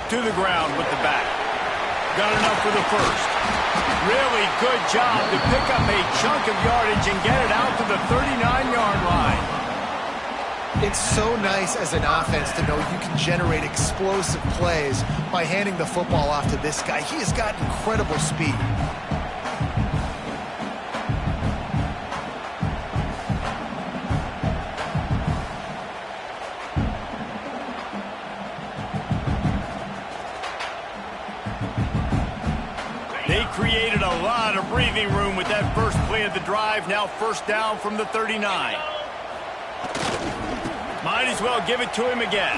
To the ground with the back. Got enough for the first. Really good job to pick up a chunk of yardage and get it out to the 39-yard line. It's so nice as an offense to know you can generate explosive plays by handing the football off to this guy. He has got incredible speed. They created a lot of breathing room with that first play of the drive. Now first down from the 39. Might as well give it to him again.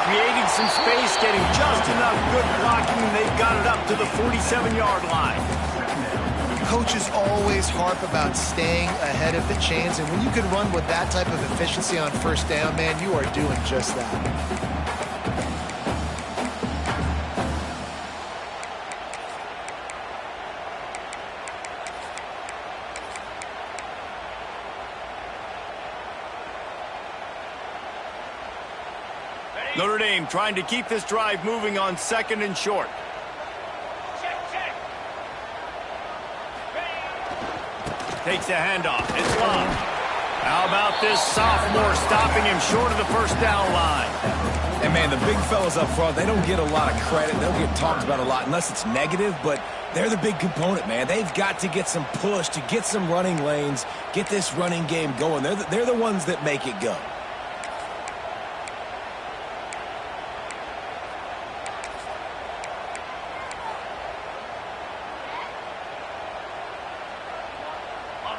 Creating some space, getting just enough good blocking, and they've got it up to the 47-yard line. Coaches always harp about staying ahead of the chains, and when you can run with that type of efficiency on first down, man, you are doing just that. Notre Dame trying to keep this drive moving on second and short. Takes a handoff. It's long. How about this sophomore stopping him short of the first down line? And, man, the big fellas up front, they don't get a lot of credit. They'll get talked about a lot unless it's negative, but they're the big component, man. They've got to get some push, to get some running lanes, get this running game going. They're the ones that make it go.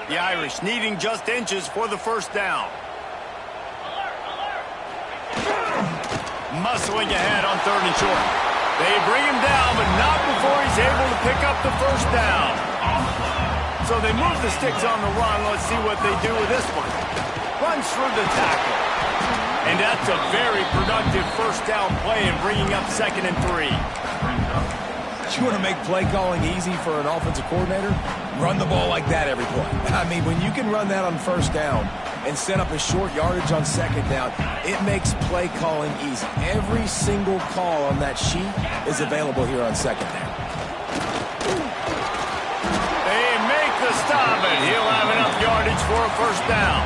The Irish needing just inches for the first down. Muscling ahead on third and short. They bring him down, but not before he's able to pick up the first down. So they move the sticks on the run. Let's see what they do with this one. Runs through the tackle. And that's a very productive first down play and bringing up second and 3. You want to make play calling easy for an offensive coordinator? Run the ball like that every play. I mean, when you can run that on first down and set up a short yardage on second down, it makes play calling easy. Every single call on that sheet is available here on second down. They make the stop, and he'll have enough yardage for a first down.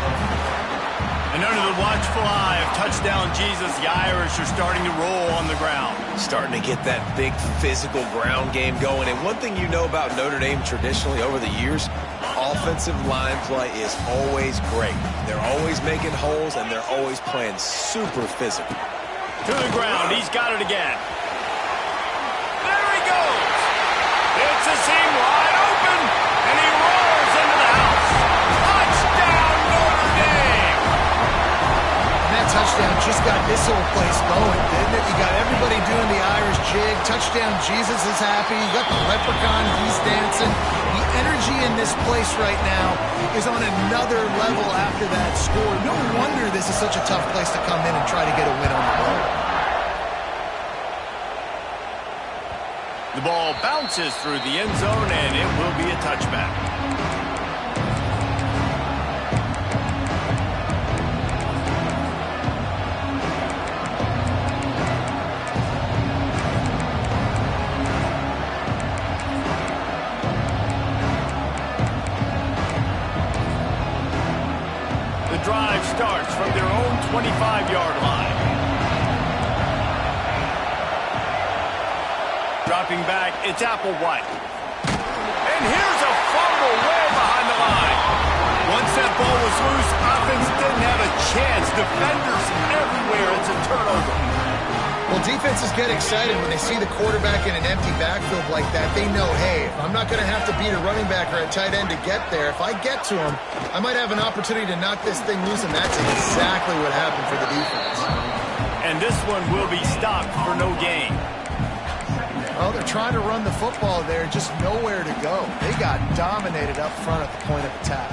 And under the watchful eye of touchdown Jesus, the Irish are starting to roll on the ground. Starting to get that big physical ground game going. And one thing you know about Notre Dame traditionally over the years, offensive line play is always great. They're always making holes, and they're always playing super physical. To the ground. He's got it again. There he goes. It's a seam wide open, and he rolls into the house. Touchdown, Notre Dame. And that touchdown just got this whole place going, didn't it? You got everybody doing the Irish jig. Touchdown Jesus is happy. You got the leprechaun. He's dancing. The energy in this place right now is on another level after that score. No wonder this is such a tough place to come in and try to get a win on the road. The ball bounces through the end zone, and it will be a touchback. The drive starts from their own 25-yard line. Dropping back, it's Applewhite. And here's a fumble way behind the line. Once that ball was loose, offense didn't have a chance. Defenders everywhere. It's a turnover. Well, defenses get excited when they see the quarterback in an empty backfield like that. They know, hey, I'm not going to have to beat a running back or a tight end to get there. If I get to him, I might have an opportunity to knock this thing loose, and that's exactly what happened for the defense. And this one will be stopped for no gain. Well, they're trying to run the football there, just nowhere to go. They got dominated up front at the point of attack.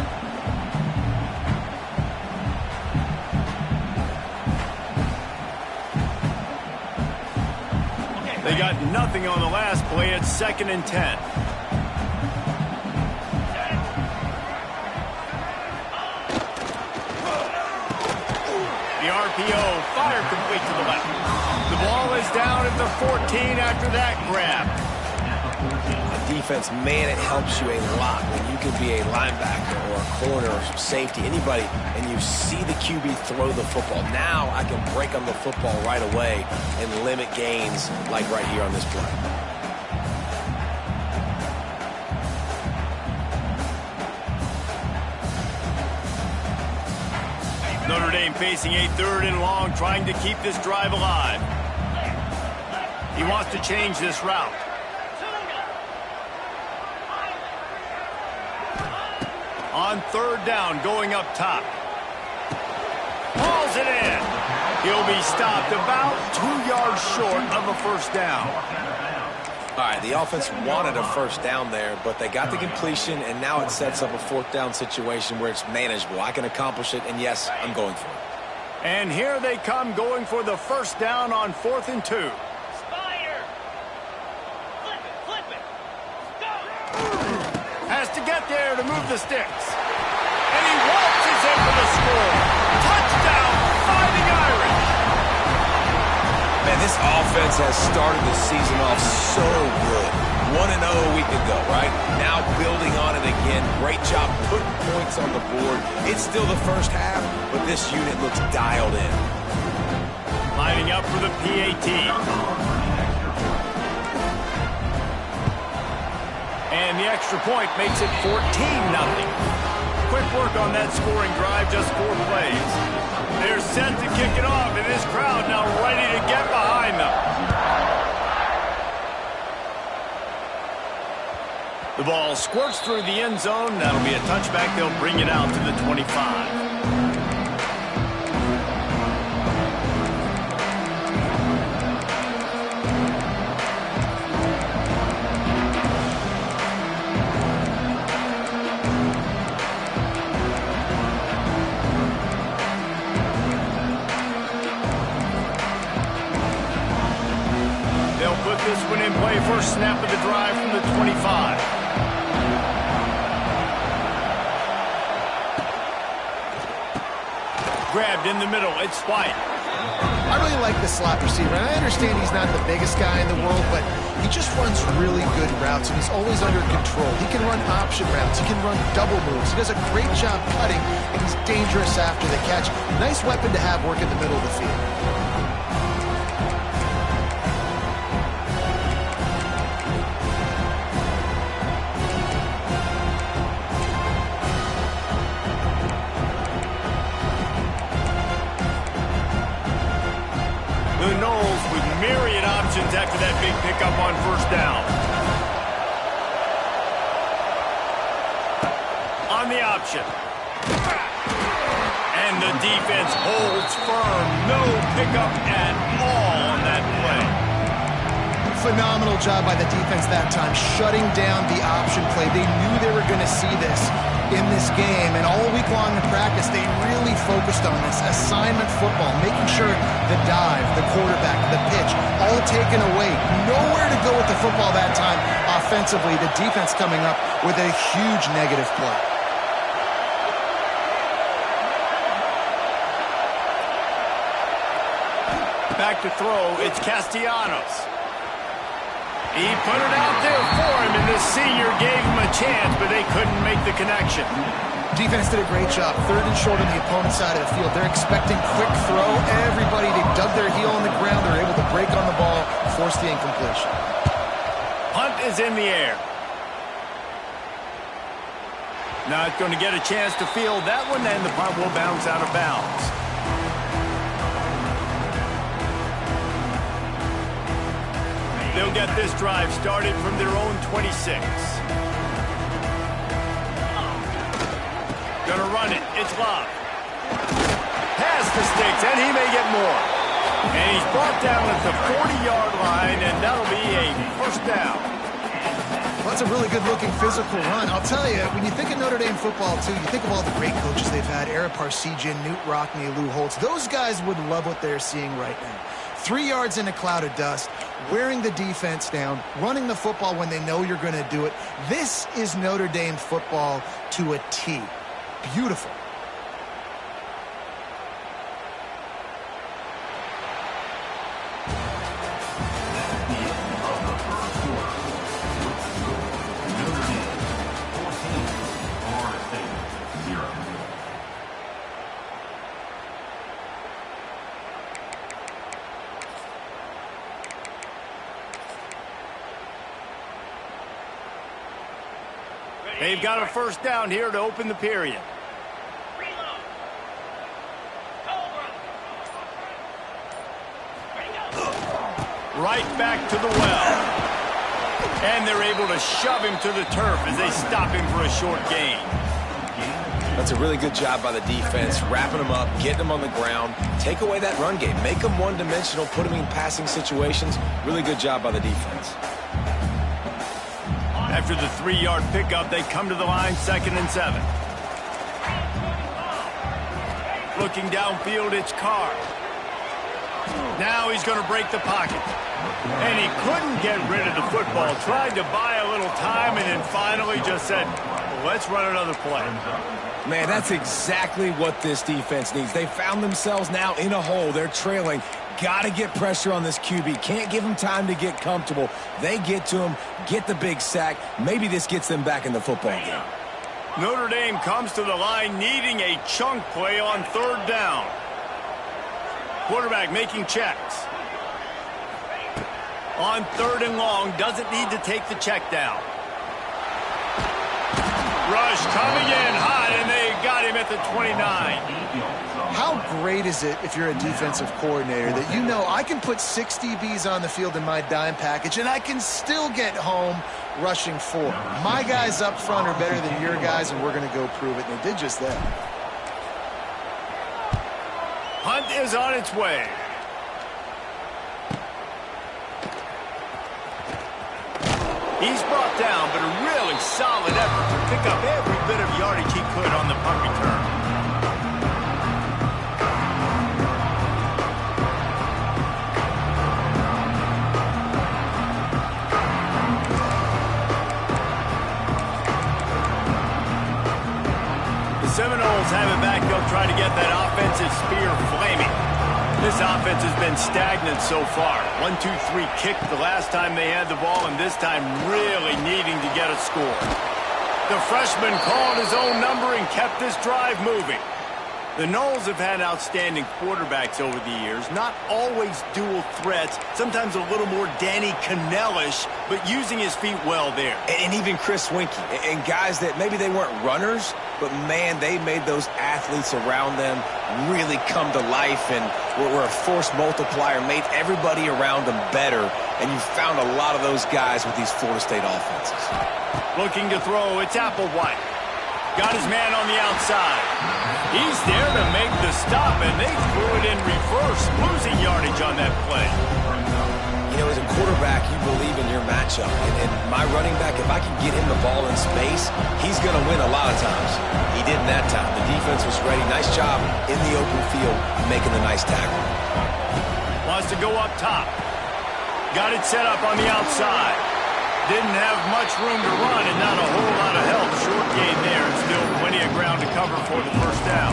They got nothing on the last play. It's 2nd and 10. The RPO, fire complete to the left. down at the 14 after that grab. Defense, man, it helps you a lot when you can be a linebacker or a corner or safety, anybody, and you see the QB throw the football. Now I can break on the football right away and limit gains like right here on this play. Notre Dame facing a 3rd and long, trying to keep this drive alive. He wants to change this route. On 3rd down, going up top. Hauls it in. He'll be stopped about 2 yards short of a first down. All right, the offense wanted a first down there, but they got the completion, and now it sets up a 4th down situation where it's manageable. I can accomplish it, and yes, I'm going for it. And here they come, going for the first down on 4th and 2. Has to get there to move the sticks. And he waltzes in for the score. Touchdown, Fighting Irish. Man, this offense has started the season off so good. 1-0 a week ago, right? Now building on it again. Great job putting points on the board. It's still the first half, but this unit looks dialed in. Lining up for the PAT. And the extra point makes it 14-0. Quick work on that scoring drive, just 4 plays. They're set to kick it off, and this crowd now ready to get behind them. The ball squirts through the end zone. That'll be a touchback. They'll bring it out to the 25. This one in play, first snap of the drive from the 25. Grabbed in the middle, it's White. I really like the slot receiver, and I understand he's not the biggest guy in the world, but he just runs really good routes, and he's always under control. He can run option routes. He can run double moves. He does a great job cutting, and he's dangerous after the catch. Nice weapon to have work in the middle of the field. The Noles with myriad options after that big pickup on first down. On the option. And the defense holds firm. No pickup at all on that play. Phenomenal job by the defense that time, shutting down the option play. They knew they were going to see this in this game, and all week long in practice, they really focused on this assignment football, making sure the dive, the quarterback, the pitch, all taken away. Nowhere to go with the football that time offensively. The defense coming up with a huge negative play. Back to throw, it's Castellanos. He put it out there for him, and the senior gave him a chance, but they couldn't make the connection. Defense did a great job. 3rd and short on the opponent's side of the field. They're expecting quick throw. Everybody, they dug their heel on the ground. They're able to break on the ball, force the incompletion. Punt is in the air. Not going to get a chance to field that one, and the punt will bounce out of bounds. They'll get this drive started from their own 26. Gonna run it. It's Love. Past the sticks, and he may get more. And he's brought down at the 40-yard line, and that'll be a first down. Well, that's a really good-looking physical run. I'll tell you, when you think of Notre Dame football, too, you think of all the great coaches they've had, Ara Parseghian, Knute Rockne, Lou Holtz. Those guys would love what they're seeing right now. 3 yards in a cloud of dust, wearing the defense down, running the football when they know you're going to do it. This is Notre Dame football to a T. Beautiful. They've got a first down here to open the period. Right back to the well. And they're able to shove him to the turf as they stop him for a short gain. That's a really good job by the defense, wrapping them up, getting them on the ground, take away that run game, make them one-dimensional, put them in passing situations. Really good job by the defense. After the 3-yard pickup, they come to the line, 2nd and 7. Looking downfield, it's Carr. Now he's going to break the pocket. And he couldn't get rid of the football. Tried to buy a little time and then finally just said, let's run another play. Man, that's exactly what this defense needs. They found themselves now in a hole. They're trailing. Got to get pressure on this QB. Can't give him time to get comfortable. They get to him, get the big sack. Maybe this gets them back in the football game. Notre Dame comes to the line needing a chunk play on 3rd down. Quarterback making checks. On 3rd and long, doesn't need to take the check down. Rush coming in hot, and they got him at the 29. How great is it if you're a defensive coordinator that you know I can put 6 DBs on the field in my dime package and I can still get home rushing 4. My guys up front are better than your guys, and we're going to go prove it, and they did just that. Hunt is on its way. He's brought down, but a really solid effort to pick up every bit of yardage he could on the punt return. The Seminoles have it back. They'll try to get that offensive spear flaming. This offense has been stagnant so far. 1-2-3 kick the last time they had the ball, and this time really needing to get a score. The freshman called his own number and kept this drive moving. The Noles have had outstanding quarterbacks over the years, not always dual threats, sometimes a little more Danny Cannell-ish, but using his feet well there. And even Chris Winkie, and guys that maybe they weren't runners, but man, they made those athletes around them really come to life and were a force multiplier, made everybody around them better, and you found a lot of those guys with these Florida State offenses. Looking to throw, it's Applewhite. Got his man on the outside. He's there to make the stop, and they threw it in reverse, losing yardage on that play. You know, as a quarterback, you believe in your matchup. And my running back, if I can get him the ball in space, he's going to win a lot of times. He didn't that time. The defense was ready. Nice job in the open field, making the nice tackle. Wants to go up top. Got it set up on the outside. Didn't have much room to run and not a whole lot of help. Short gain there. Still plenty of ground to cover for the first down.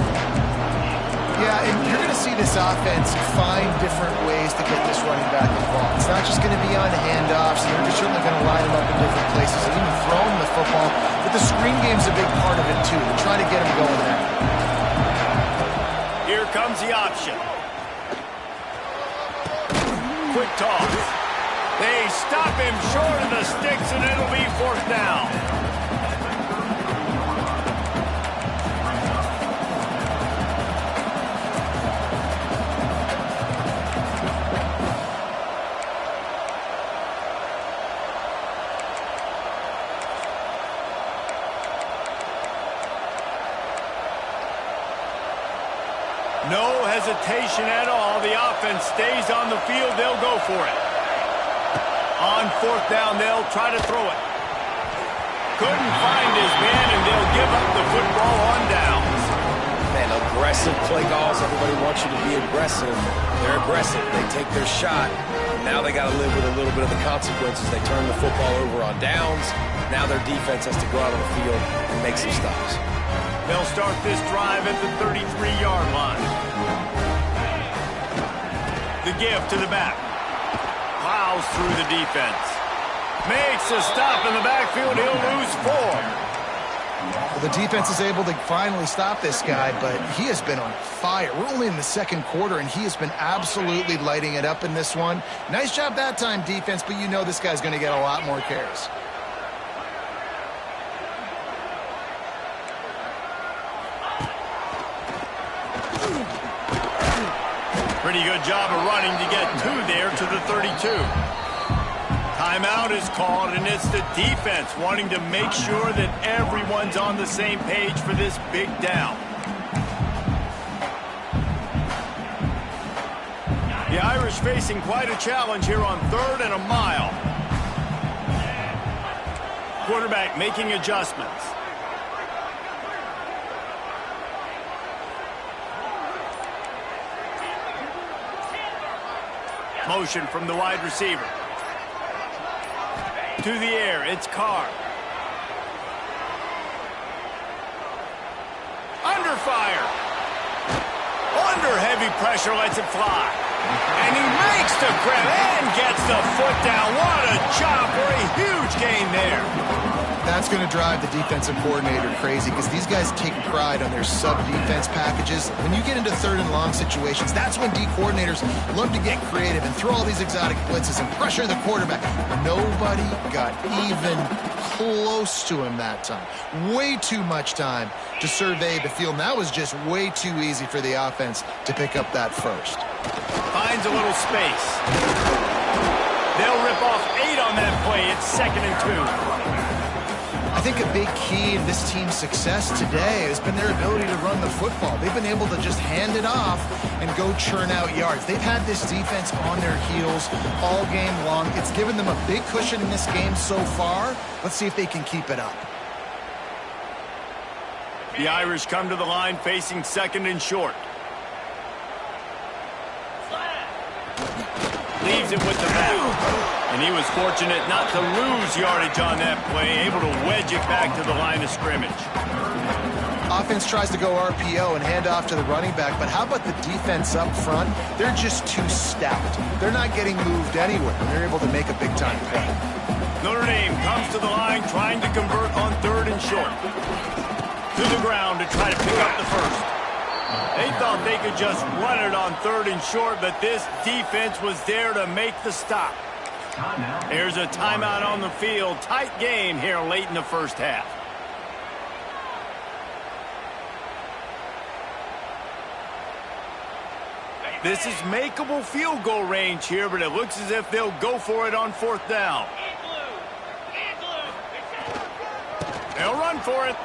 Yeah, and you're going to see this offense find different ways to get this running back involved. It's not just going to be on handoffs. They're certainly going to line him up in different places and even throw him the football. But the screen game's a big part of it, too. They're trying to get him going there. Here comes the option. Quick toss. They stop him short of the sticks, and it'll be 4th down. No hesitation at all. The offense stays on the field. They'll go for it. On 4th down, they'll try to throw it. Couldn't find his man, and they'll give up the football on downs. Man, aggressive play calls. Everybody wants you to be aggressive. They're aggressive. They take their shot. Now they got to live with a little bit of the consequences. They turn the football over on downs. Now their defense has to go out on the field and make some stops. They'll start this drive at the 33-yard line. The give to the back. Plows through the defense. Makes a stop in the backfield. He'll lose 4. The defense is able to finally stop this guy, but he has been on fire. We're only in the second quarter, and he has been absolutely lighting it up in this one. Nice job that time, defense, but you know this guy's going to get a lot more carries. Pretty good job of running to get two there to the 32. Timeout is called, and it's the defense wanting to make sure that everyone's on the same page for this big down. The Irish facing quite a challenge here on 3rd and a mile. Quarterback making adjustments. Motion from the wide receiver. To the air, it's Carr. Under fire. Under heavy pressure, lets it fly. And he makes the grab and gets the foot down. What a chop for a huge gain there. That's going to drive the defensive coordinator crazy because these guys take pride on their sub-defense packages. When you get into 3rd and long situations, that's when D coordinators love to get creative and throw all these exotic blitzes and pressure the quarterback. Nobody got even close to him that time. Way too much time to survey the field. And that was just way too easy for the offense to pick up that first. Finds a little space. They'll rip off 8 on that play. It's 2nd and 2. I think a big key in this team's success today has been their ability to run the football. They've been able to just hand it off and go churn out yards. They've had this defense on their heels all game long. It's given them a big cushion in this game so far. Let's see if they can keep it up. The Irish come to the line facing 2nd and short. Leaves it with the back. And he was fortunate not to lose yardage on that play, able to wedge it back to the line of scrimmage. Offense tries to go RPO and hand off to the running back, but how about the defense up front? They're just too stout. They're not getting moved anywhere, and they're able to make a big-time play. Notre Dame comes to the line trying to convert on 3rd and short. To the ground to try to pick up the first. They thought they could just run it on 3rd and short, but this defense was there to make the stop. There's a timeout on the field. Tight game here late in the first half. This is makeable field goal range here, but it looks as if they'll go for it on 4th down. They'll run for it.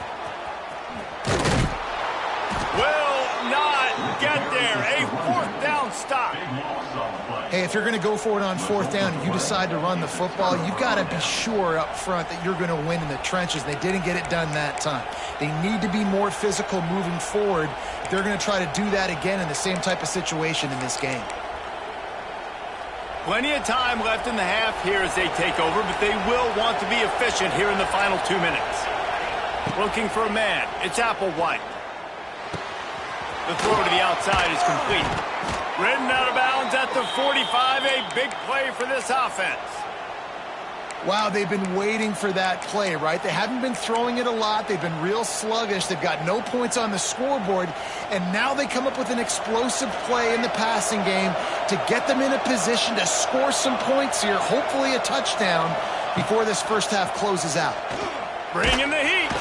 Will not get there. A 4th down stop. Hey, if you're going to go for it on 4th down and you decide to run the football, you've got to be sure up front that you're going to win in the trenches. They didn't get it done that time. They need to be more physical moving forward. They're going to try to do that again in the same type of situation in this game. Plenty of time left in the half here as they take over, but they will want to be efficient here in the final 2 minutes. Looking for a man. It's Applewhite. The throw to the outside is complete. Ridden out of bounds at the 45. A big play for this offense. Wow, they've been waiting for that play, right? They haven't been throwing it a lot. They've been real sluggish. They've got no points on the scoreboard. And now they come up with an explosive play in the passing game to get them in a position to score some points here, hopefully a touchdown, before this first half closes out. Bring in the heat.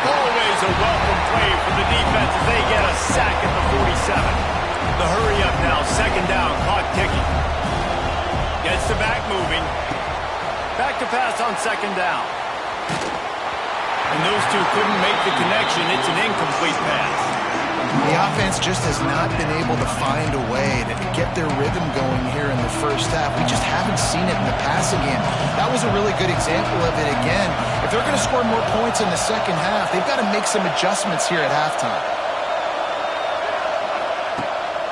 Always a welcome play for the defense as they get a sack at the 47. The hurry up now, 2nd down, clock ticking. Gets the back moving. Back to pass on 2nd down. And those two couldn't make the connection. It's an incomplete pass. The offense just has not been able to find a way to get their rhythm going here in the first half. We just haven't seen it in the passing game. That was a really good example of it again. If they're going to score more points in the second half, they've got to make some adjustments here at halftime.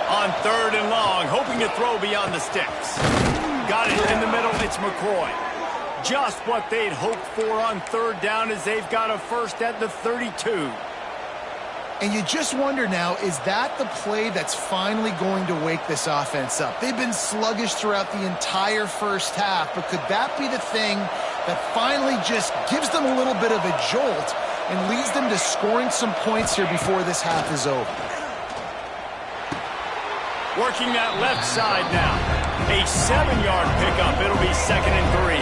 On 3rd and long, hoping to throw beyond the sticks. Got it in the middle, it's McCoy. Just what they'd hoped for on 3rd down as they've got a first at the 32. And you just wonder now, is that the play that's finally going to wake this offense up? They've been sluggish throughout the entire first half, but could that be the thing that finally just gives them a little bit of a jolt and leads them to scoring some points here before this half is over. Working that left side now. A 7-yard pickup. It'll be 2nd and 3.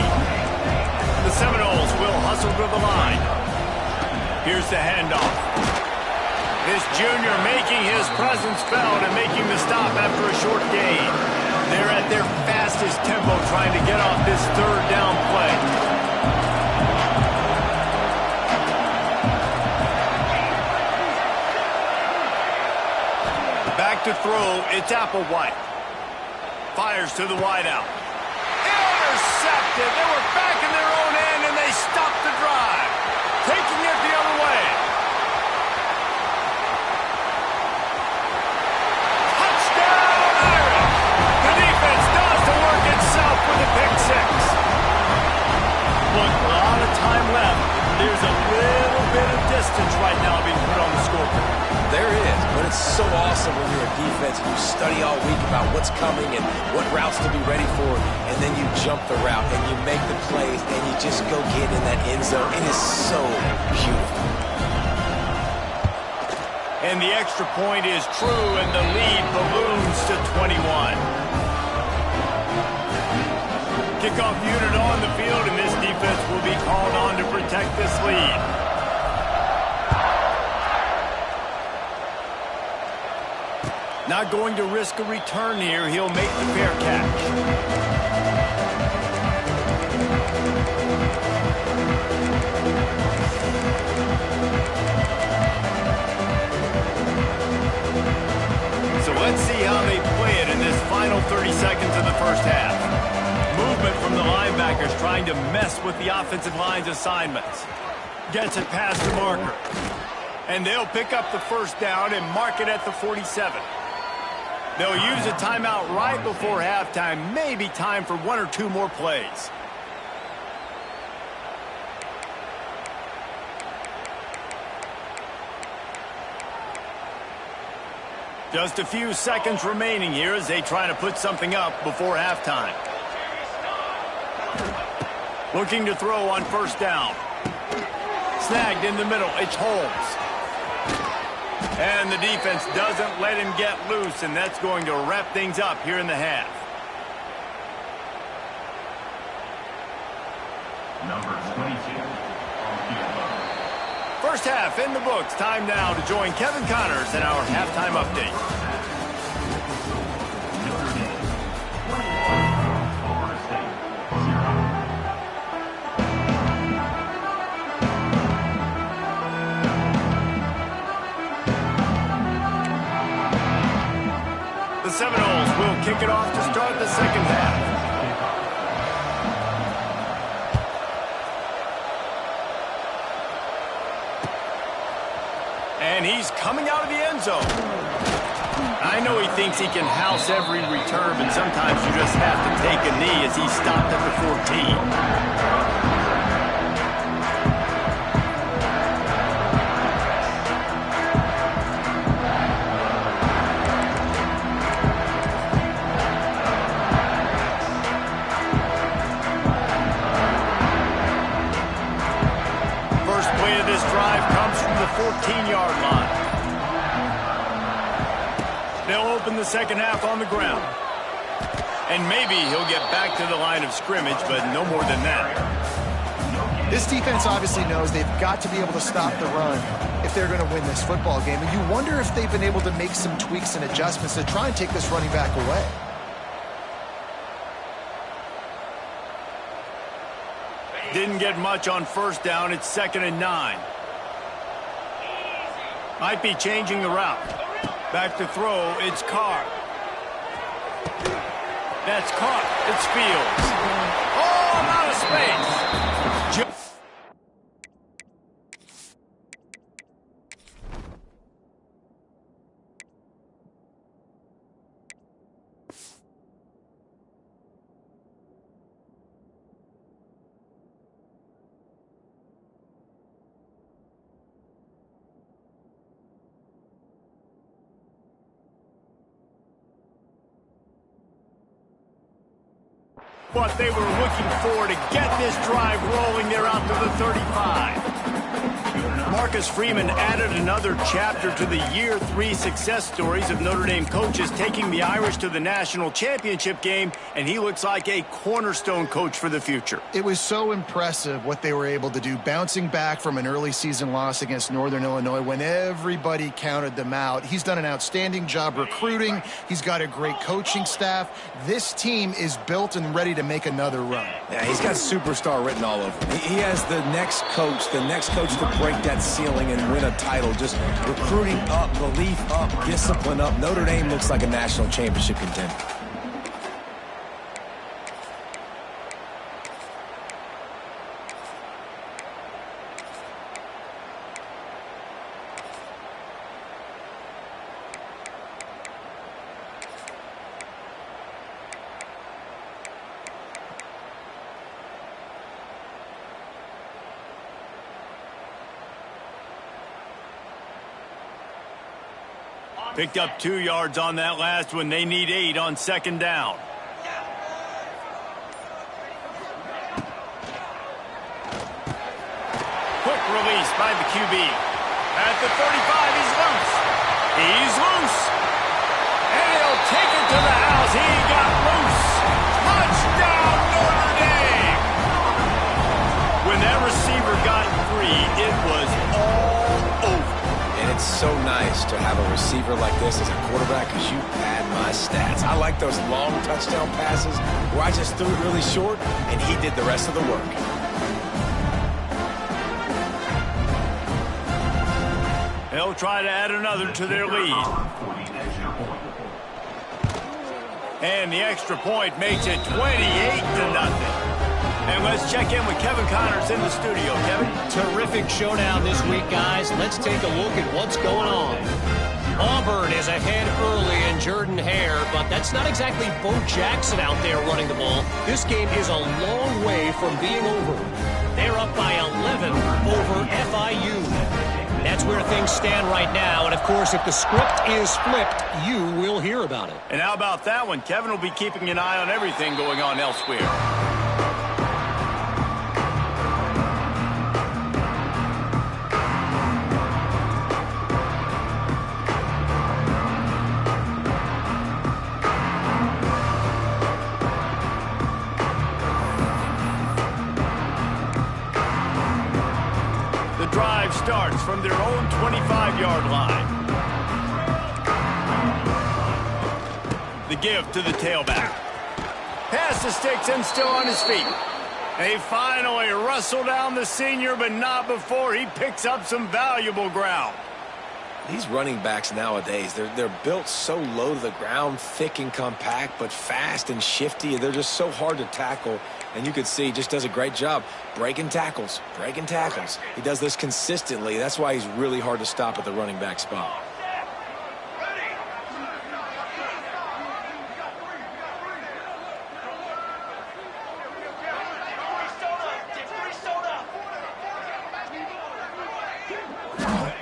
The Seminoles will hustle to the line. Here's the handoff. This junior making his presence felt and making the stop after a short gain. They're at their fastest tempo trying to get off this 3rd down play. Back to throw, it's Applewhite. Fires to the wideout. Intercepted. They were back in their own end, and they stopped the drive. Taking it the other way. Touchdown, Irish. The defense does the work itself with a pick 6. Look, a lot of time left. There's a little bit of distance right now being put on the scoreboard. There is, but it's so awesome when you're a defense and you study all week about what's coming and what routes to be ready for, and then you jump the route and you make the plays and you just go get in that end zone. It is so beautiful. And the extra point is true, and the lead balloons to 21. Kickoff unit on the field, and this defense will be called on to protect this lead. Not going to risk a return here. He'll make the fair catch. So let's see how they play it in this final 30 seconds of the first half. Movement from the linebackers trying to mess with the offensive line's assignments. Gets it past the marker. And they'll pick up the 1st down and mark it at the 47. They'll use a timeout right before halftime. Maybe time for 1 or 2 more plays. Just a few seconds remaining here as they try to put something up before halftime. Looking to throw on 1st down. Snagged in the middle. It's Holmes. And the defense doesn't let him get loose, and that's going to wrap things up here in the half. Number 22. First half in the books. Time now to join Kevin Connors in our halftime update. Notre Dame, 21. Florida State, 0. The Seminoles will kick it off to start the 2nd half. And he's coming out of the end zone. I know he thinks he can house every return, but sometimes you just have to take a knee as he stopped at the 14. Drive comes from the 14-yard line. They'll open the 2nd half on the ground. And maybe he'll get back to the line of scrimmage, but no more than that. This defense obviously knows they've got to be able to stop the run if they're going to win this football game. And you wonder if they've been able to make some tweaks and adjustments to try and take this running back away. Didn't get much on 1st down. It's 2nd and 9. Might be changing the route. Back to throw. It's Carr. That's caught. It's Fields. Oh, I'm out of space. What they were looking for to get this drive rolling. They're out to the 35. Marcus Freeman added another chapter to the year 3 success stories of Notre Dame coaches taking the Irish to the national championship game, and he looks like a cornerstone coach for the future. It was so impressive what they were able to do, bouncing back from an early season loss against Northern Illinois when everybody counted them out. He's done an outstanding job recruiting. He's got a great coaching staff. This team is built and ready to make another run. Yeah, he's got superstar written all over him. He has the next coach to break that ceiling and win a title. Just recruiting up, belief up, discipline up. Notre Dame looks like a national championship contender. Picked up 2 yards on that last one. They need 8 on second down. Quick release by the QB. At the 35, he's loose. He's loose. And he'll take it to the house. He got loose. Touchdown, Notre Dame. When that receiver got free, it was all over. And it's so nice to have a receiver like this as a quarterback because you pad my stats. I like those long touchdown passes where I just threw it really short and he did the rest of the work. They'll try to add another to their lead. And the extra point makes it 28-0. And let's check in with Kevin Connors in the studio. Kevin? Terrific showdown this week, guys. Let's take a look at what's going on. Auburn is ahead early in Jordan-Hare, but that's not exactly Bo Jackson out there running the ball. This game is a long way from being over. They're up by 11 over FIU. That's where things stand right now. And, of course, if the script is flipped, you will hear about it. And how about that one? Kevin will be keeping an eye on everything going on elsewhere. Drive starts from their own 25-yard line. The give to the tailback. Pass to sticks and still on his feet. They finally wrestle down the senior, but not before he picks up some valuable ground. These running backs nowadays, they're built so low to the ground, thick and compact, but fast and shifty. They're just so hard to tackle. And you can see he just does a great job breaking tackles, breaking tackles. He does this consistently. That's why he's really hard to stop at the running back spot.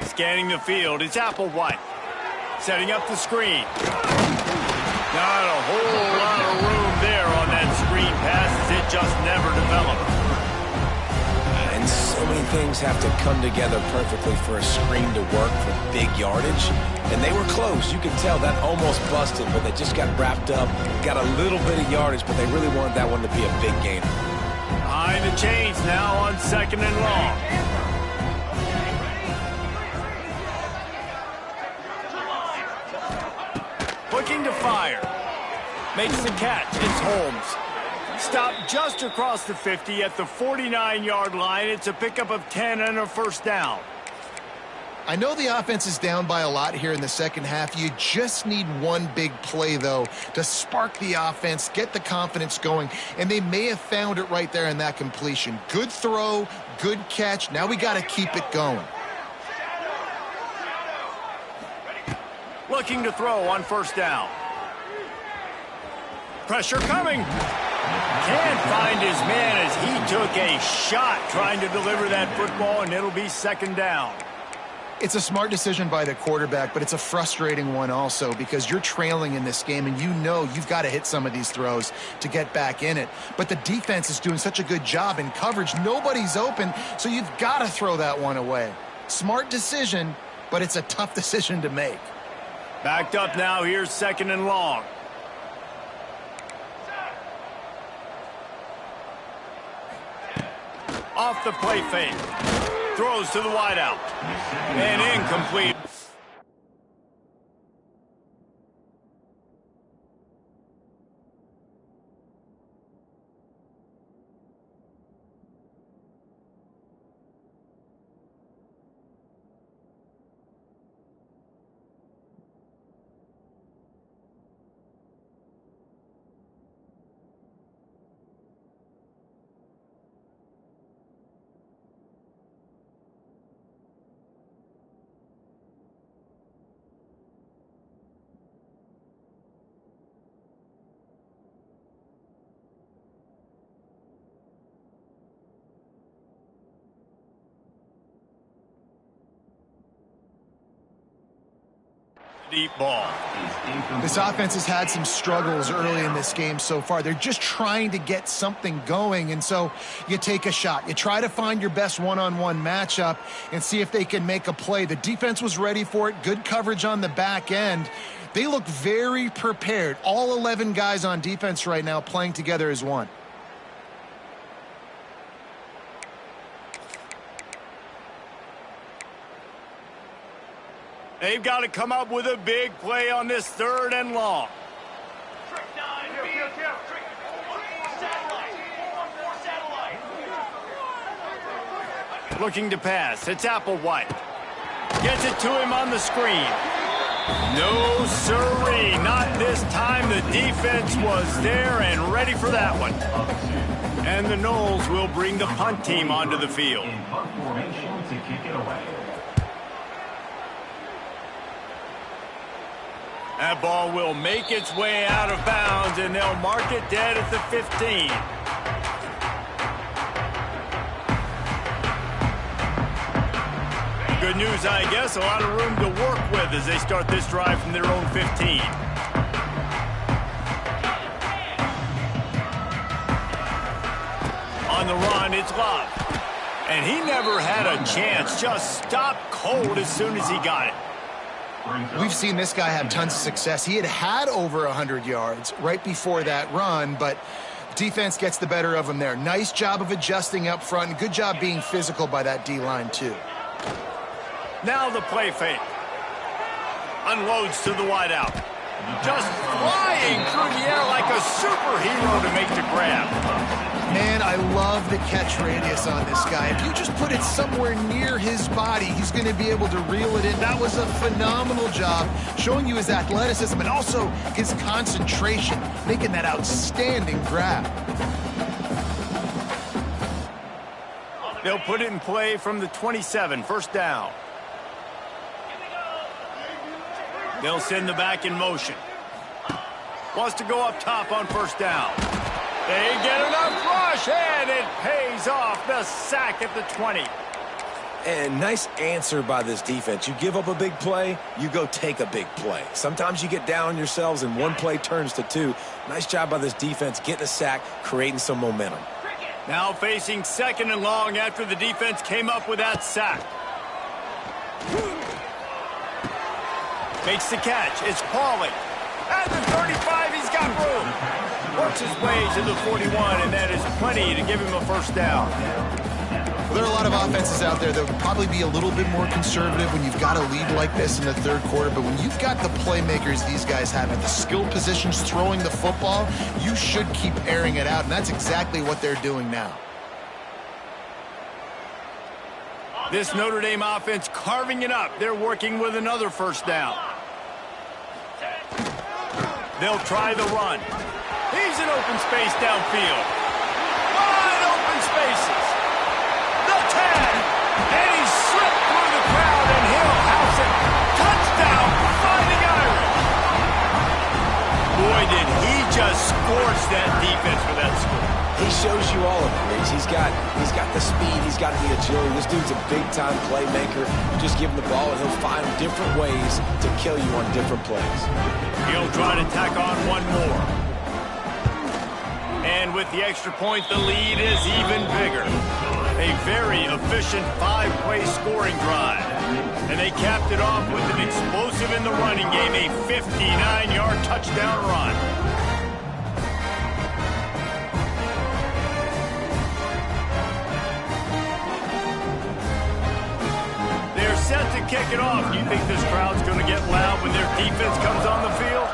Scanning the field, it's Applewhite. Setting up the screen. Not a whole lot of room there on that screen pass as it just never developed. And so many things have to come together perfectly for a screen to work for big yardage. And they were close. You could tell that almost busted, but they just got wrapped up, got a little bit of yardage, but they really wanted that one to be a big gain. Behind the chains now on second and long. Looking to fire. Makes the catch. It's Holmes. Stopped just across the 50 at the 49-yard line. It's a pickup of 10 and a first down. I know the offense is down by a lot here in the second half. You just need one big play, though, to spark the offense, get the confidence going, and they may have found it right there in that completion. Good throw, good catch. Now we got to keep it going. Looking to throw on first down. Pressure coming. Can't find his man as he took a shot trying to deliver that football, and it'll be second down. It's a smart decision by the quarterback, but it's a frustrating one also because you're trailing in this game and you know you've got to hit some of these throws to get back in it. But the defense is doing such a good job in coverage. Nobody's open, so you've got to throw that one away. Smart decision, but it's a tough decision to make. Backed up now. Here's 2nd and long. Off the play fake. Throws to the wideout. And incomplete. Deep ball. This offense has had some struggles early in this game so far. They're just trying to get something going, and so you take a shot. You try to find your best one-on-one matchup and see if they can make a play. The defense was ready for it. Good coverage on the back end. They look very prepared. All 11 guys on defense right now playing together as one. They've got to come up with a big play on this 3rd and long. Looking to pass. It's Applewhite. Gets it to him on the screen. No siree. Not this time. The defense was there and ready for that one. And the Noles will bring the punt team onto the field. In punt formation to kick it away. That ball will make its way out of bounds, and they'll mark it dead at the 15. Good news, I guess. A lot of room to work with as they start this drive from their own 15. On the run, it's Love. And he never had a chance. Just stopped cold as soon as he got it. We've seen this guy have tons of success. He had over 100 yards right before that run, but defense gets the better of him there. Nice job of adjusting up front, and good job being physical by that D-line, too. Now the play fake. Unloads to the wideout. Just flying through the air like a superhero to make the grab. Man, I love the catch radius on this guy. If you just put it somewhere near his body, he's going to be able to reel it in. That was a phenomenal job, showing you his athleticism and also his concentration, making that outstanding grab. They'll put it in play from the 27, 1st down. They'll send the back in motion. Wants to go up top on 1st down. They get enough rush, and it pays off. The sack at the 20. And nice answer by this defense. You give up a big play, you go take a big play. Sometimes you get down on yourselves and one play turns to 2. Nice job by this defense getting a sack, creating some momentum. Now facing 2nd and long after the defense came up with that sack. Makes the catch. It's Pauly. At the 35, he's got room. Works his way to the 41, and that is plenty to give him a 1st down. Well, there are a lot of offenses out there that would probably be a little bit more conservative when you've got a lead like this in the 3rd quarter, but when you've got the playmakers these guys have at the skill positions throwing the football, you should keep airing it out, and that's exactly what they're doing now. This Notre Dame offense carving it up. They're working with another 1st down. They'll try the run. He's in open space downfield. Wide open spaces. The 10. And he's slipped through the crowd, and he'll house it. Touchdown, Fighting Irish. Boy, did he just scorch that defense for that score. He shows you all of it. He's got the speed. He's got the agility. This dude's a big-time playmaker. You just give him the ball, and he'll find different ways to kill you on different plays. He'll try to tack on one more. And with the extra point, the lead is even bigger. A very efficient 5-play scoring drive. And they capped it off with an explosive in the running game, a 59-yard touchdown run. They're set to kick it off. Do you think this crowd's going to get loud when their defense comes on the field?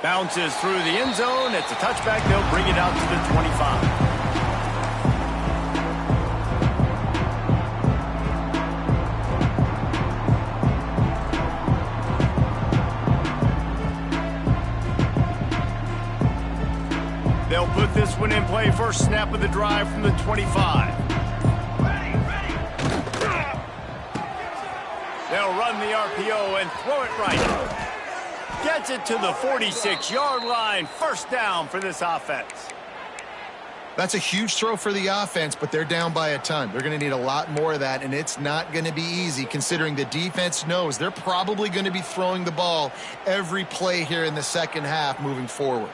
Bounces through the end zone. It's a touchback. They'll bring it out to the 25. They'll put this one in play. First snap of the drive from the 25. They'll run the RPO and throw it right. Gets it to the 46-yard line. First down for this offense. That's a huge throw for the offense, but they're down by a ton. They're going to need a lot more of that, and it's not going to be easy considering the defense knows they're probably going to be throwing the ball every play here in the second half moving forward.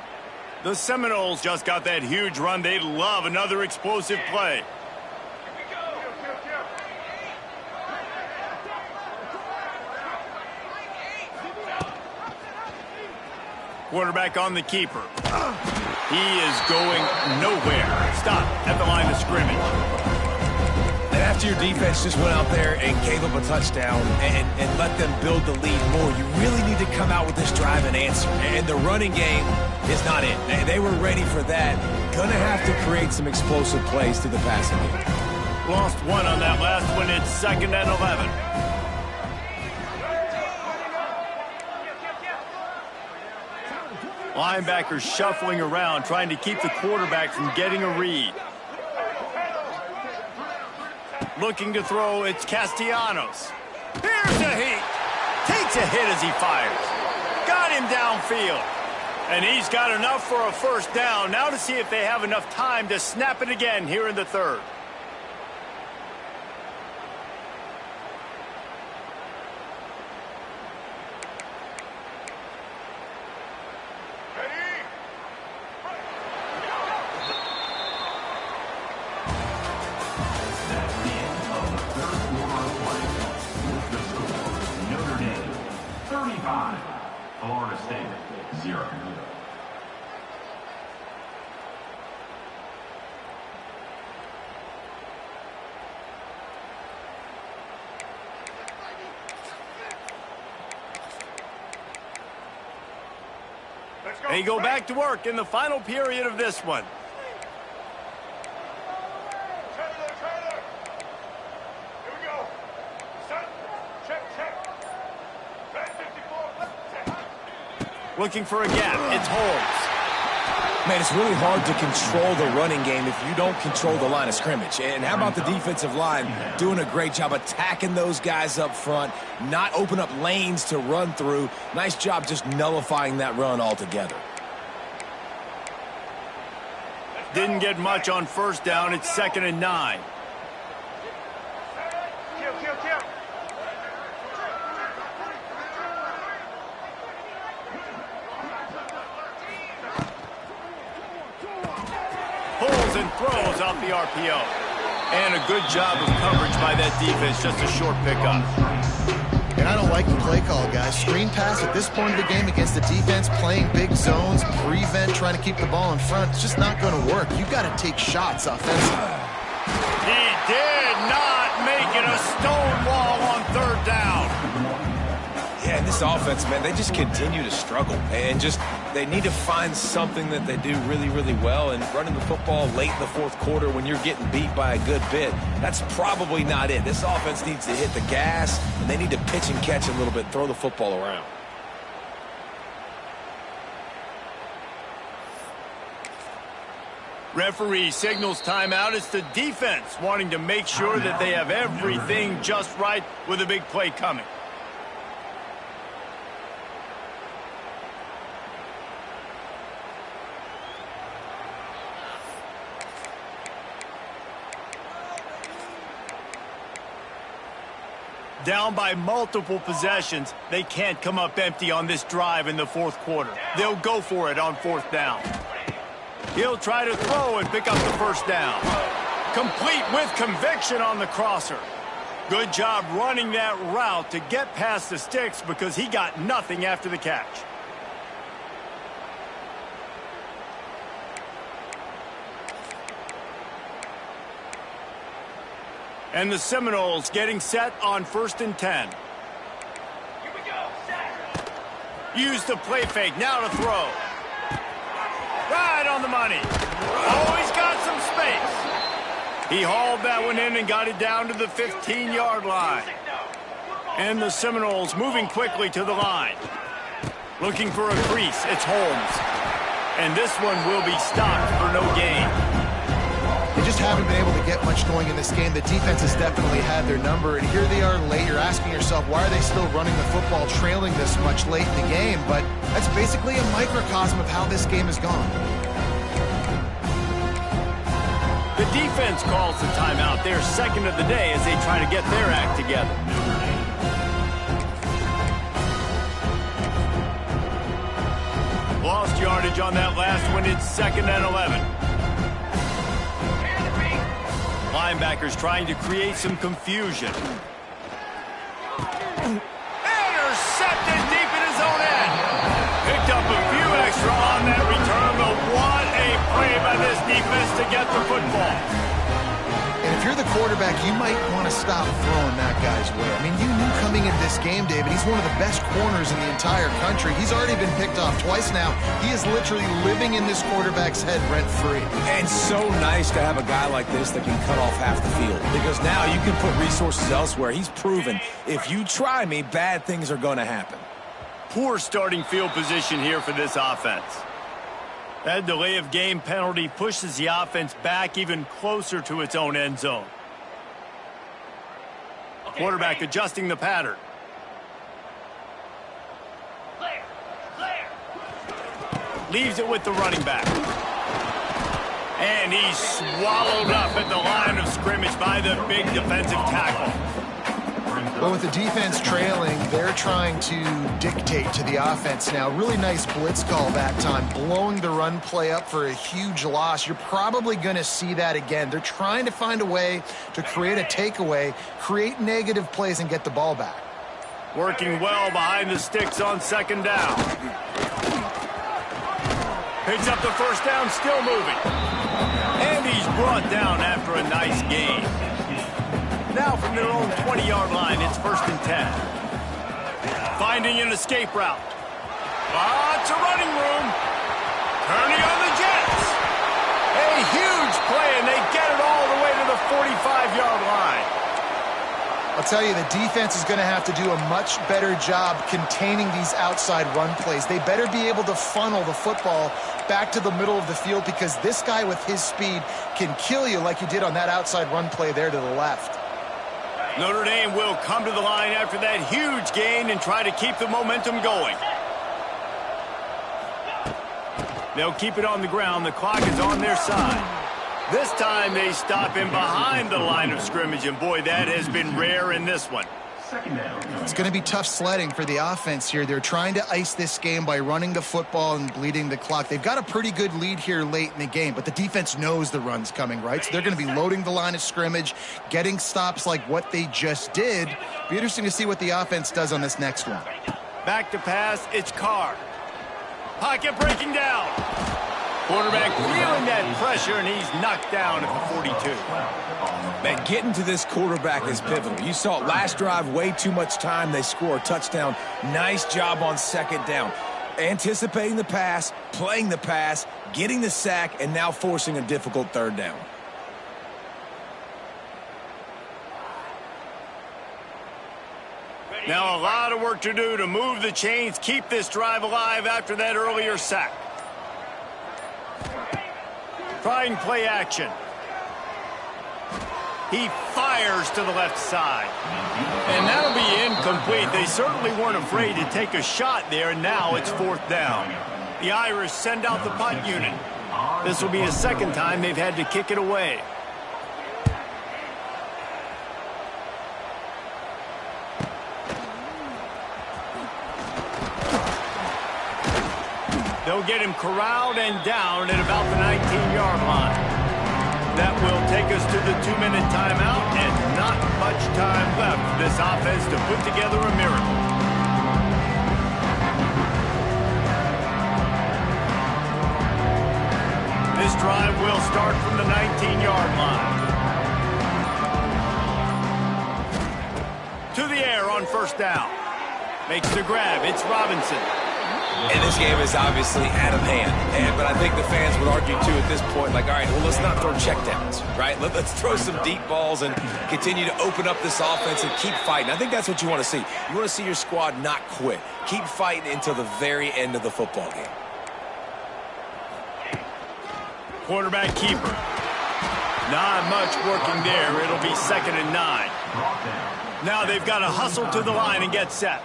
The Seminoles just got that huge run. They love another explosive play. Quarterback on the keeper. He is going nowhere. Stop at the line of scrimmage. And after your defense just went out there and gave up a touchdown and let them build the lead more, you really need to come out with this drive and answer. And the running game is not it. They were ready for that. Gonna have to create some explosive plays to the passing game. Lost one on that last one. It's 2nd and 11. Linebackers shuffling around, trying to keep the quarterback from getting a read. Looking to throw, it's Castellanos. Here's a hit. Takes a hit as he fires. Got him downfield. And he's got enough for a first down. Now to see if they have enough time to snap it again here in the third. Florida State, 0. They go back to work in the final period of this one. Looking for a gap. It's Holmes. Man, it's really hard to control the running game if you don't control the line of scrimmage. And how about the defensive line doing a great job attacking those guys up front, not open up lanes to run through. Nice job just nullifying that run altogether. Didn't get much on first down. It's 2nd and 9. Pulls and throws off the RPO. And a good job of coverage by that defense. Just a short pickup. And I don't like the play call, guys. Screen pass at this point of the game against the defense, playing big zones, prevent, trying to keep the ball in front. It's just not going to work. You've got to take shots offensively. He did not make it a stone wall on third down. Yeah, and this offense, man, they just continue to struggle. And they need to find something that they do really, really well. And running the football late in the fourth quarter when you're getting beat by a good bit, that's probably not it. This offense needs to hit the gas, and they need to pitch and catch a little bit, throw the football around. Referee signals timeout. It's the defense wanting to make sure that they have everything just right with a big play coming. Down by multiple possessions, they can't come up empty on this drive in the fourth quarter. They'll go for it on fourth down. He'll try to throw and pick up the first down. Complete with conviction on the crosser. Good job running that route to get past the sticks because he got nothing after the catch. And the Seminoles getting set on 1st and 10. Here we go. Use the play fake. Now to throw. Right on the money. Oh, he's got some space. He hauled that one in and got it down to the 15-yard line. And the Seminoles moving quickly to the line. Looking for a crease. It's Holmes. And this one will be stopped for no gain. They just haven't been able to get much going in this game. The defense has definitely had their number, and here they are late. You're asking yourself, why are they still running the football trailing this much late in the game? But that's basically a microcosm of how this game has gone. The defense calls the timeout, their second of the day, as they try to get their act together. Lost yardage on that last one. It's 2nd and 11. Linebackers trying to create some confusion. Intercepted deep in his own end. Picked up a few extra on that return, but what a play by this defense to get the football. And if you're the quarterback, you might want to stop throwing that guy's way. I mean, you knew coming into this game, David, he's one of the best corners in the entire country. He's already been picked off twice now. He is literally living in this quarterback's head rent-free. And so nice to have a guy like this that can cut off half the field, because now you can put resources elsewhere. He's proven if you try me, bad things are going to happen. Poor starting field position here for this offense. That delay of game penalty pushes the offense back even closer to its own end zone. Quarterback adjusting the pattern. Leaves it with the running back. And he's swallowed up at the line of scrimmage by the big defensive tackle. Well, with the defense trailing, they're trying to dictate to the offense now. Really nice blitz call that time, blowing the run play up for a huge loss. You're probably going to see that again. They're trying to find a way to create a takeaway, create negative plays, and get the ball back. Working well behind the sticks on 2nd down. Picks up the first down, still moving. And he's brought down after a nice gain. Now from their own 20-yard line, it's 1st and 10. Finding an escape route. Lots of running room. Turning on the Jets. A huge play, and they get it all the way to the 45-yard line. I'll tell you, the defense is going to have to do a much better job containing these outside run plays. They better be able to funnel the football back to the middle of the field, because this guy with his speed can kill you like he did on that outside run play there to the left. Notre Dame will come to the line after that huge gain and try to keep the momentum going. They'll keep it on the ground. The clock is on their side. This time they stop him behind the line of scrimmage, and boy, that has been rare in this one. It's going to be tough sledding for the offense here. They're trying to ice this game by running the football and bleeding the clock. They've got a pretty good lead here late in the game, but the defense knows the run's coming, right? So they're going to be loading the line of scrimmage, getting stops like what they just did. Be interesting to see what the offense does on this next one. Back to pass, it's Carr. Pocket breaking down. Quarterback feeling that pressure, and he's knocked down at the 42. Man, getting to this quarterback is pivotal. You saw it last drive, way too much time. They score a touchdown. Nice job on 2nd down. Anticipating the pass, playing the pass, getting the sack, and now forcing a difficult 3rd down. Now a lot of work to do to move the chains, keep this drive alive after that earlier sack. Trying play action. He fires to the left side. And that'll be incomplete. They certainly weren't afraid to take a shot there, and now it's 4th down. The Irish send out the punt unit. This will be the 2nd time they've had to kick it away. They'll get him corralled and down at about the 19-yard line. That will take us to the 2-minute timeout, and not much time left for this offense to put together a miracle. This drive will start from the 19-yard line. To the air on first down. Makes the grab. It's Robinson. And this game is obviously out of hand. But I think the fans would argue, too, at this point, like, all right, well, let's not throw checkdowns, right? Let's throw some deep balls and continue to open up this offense and keep fighting. I think that's what you want to see. You want to see your squad not quit. Keep fighting until the very end of the football game. Quarterback keeper. Not much working there. It'll be 2nd and 9. Now they've got to hustle to the line and get set.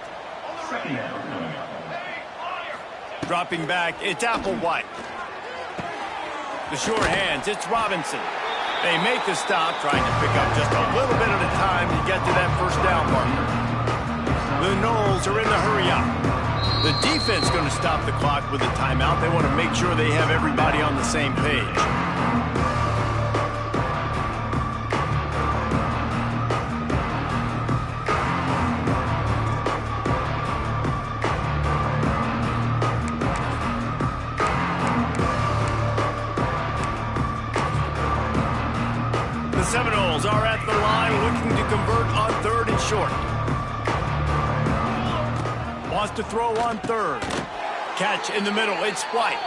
Dropping back, it's Applewhite. The sure hands, it's Robinson. They make the stop, trying to pick up just a little bit at a time to get to that first down marker. The Noles are in the hurry up. The defense going to stop the clock with a timeout. They want to make sure they have everybody on the same page. The Seminoles are at the line looking to convert on 3rd and short. Wants to throw on 3rd. Catch in the middle. It's White.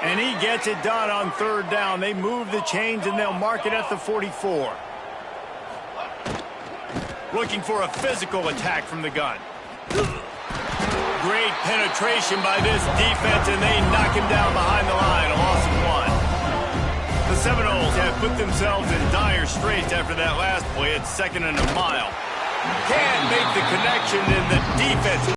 And he gets it done on 3rd down. They move the chains and they'll mark it at the 44. Looking for a physical attack from the gun. Great penetration by this defense, and they knock him down behind the line. A loss of 1. The Seminoles have put themselves in dire straits after that last play. It's 2nd and a mile. Can't make the connection, and the defense